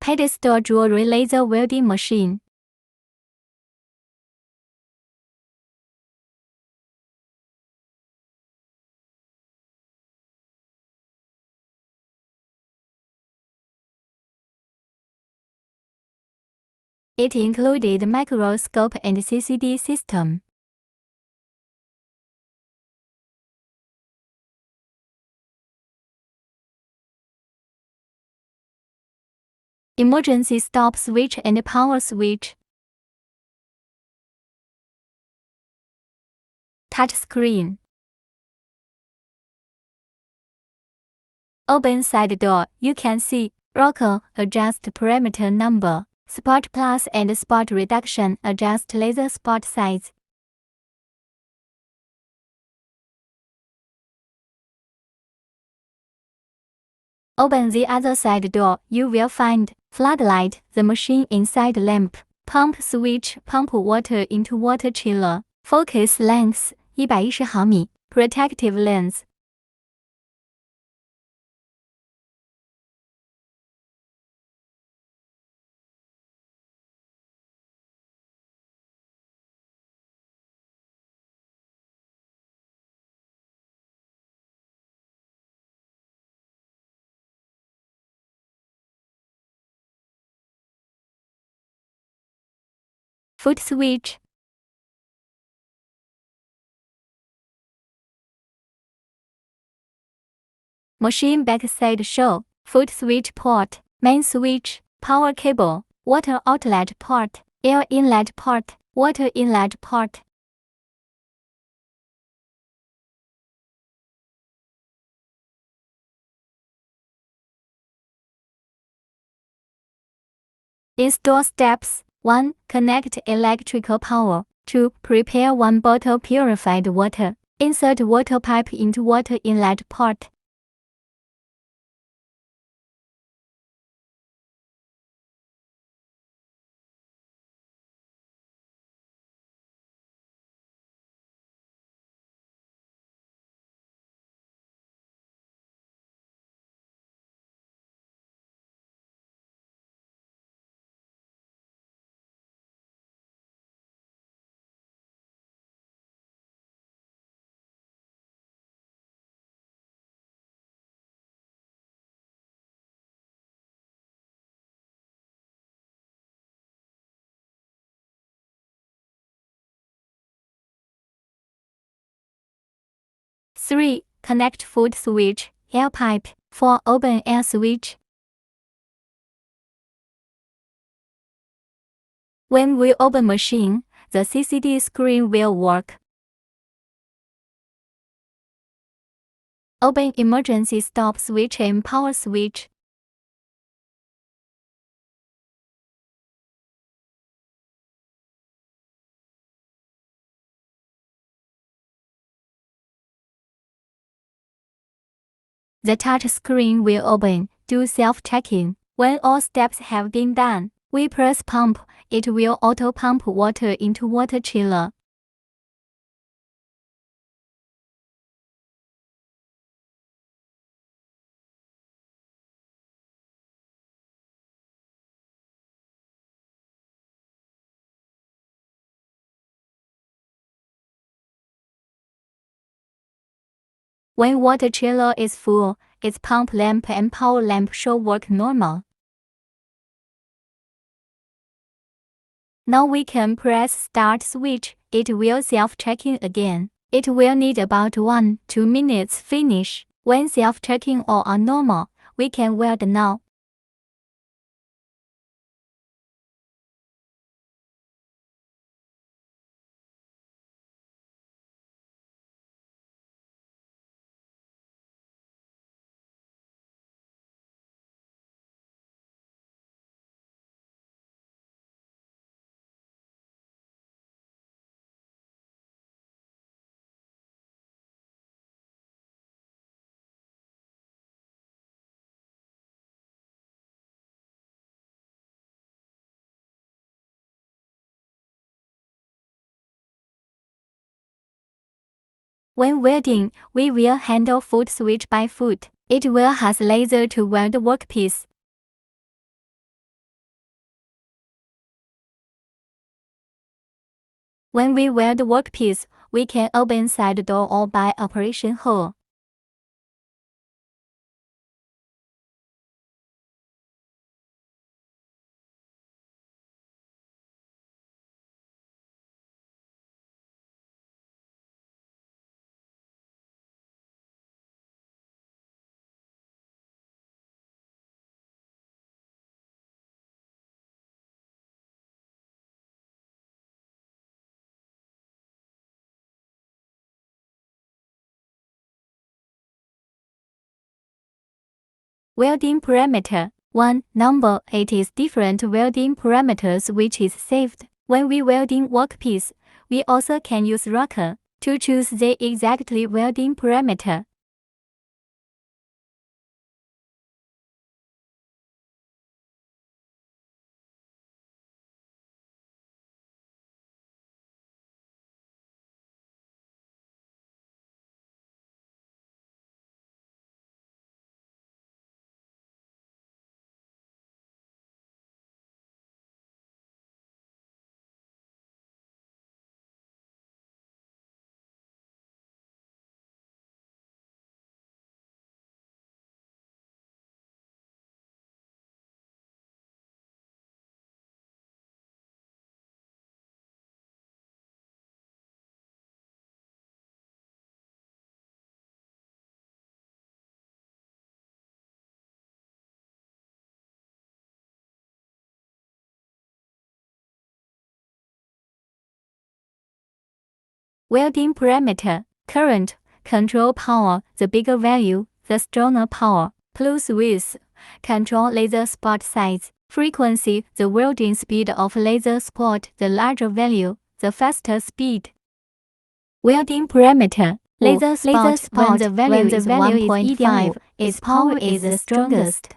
Pedestal jewelry laser welding machine. It included microscope and CCD system. Emergency stop switch and power switch. Touch screen. Open side door. You can see rocker, adjust parameter number, spot plus and spot reduction, adjust laser spot size. Open the other side door. You will find floodlight, the machine inside lamp, pump switch, pump water into water chiller, focus length 110毫米, protective lens. Foot switch. Machine backside show, foot switch port, main switch, power cable, water outlet port, air inlet port, water inlet port. Install steps. 1. Connect electrical power. 2. Prepare 1 bottle purified water. Insert water pipe into water inlet port. Three. Connect foot switch, air pipe. 4. Open air switch. When we open machine, the CCD screen will work. Open emergency stop switch and power switch. The touch screen will open. Do self-checking. When all steps have been done, we press pump. It will auto-pump water into water chiller. When water chiller is full, its pump lamp and power lamp should work normal. Now we can press start switch. It will self-checking again. It will need about 1-2 minutes finish. When self-checking all are normal, we can weld now. When welding, we will handle foot switch by foot. It will has laser to weld workpiece. When we weld the workpiece, we can open side door or by operation hole. Welding parameter 1. Number 8 is different welding parameters which is saved. When we welding workpiece, we also can use rocker to choose the exactly welding parameter. Welding parameter current, control power, the bigger value, the stronger power. Plus width, control laser spot size. Frequency, the welding speed of laser spot, the larger value, the faster speed. Welding parameter laser spot, when the value is 1.5, its power is the strongest.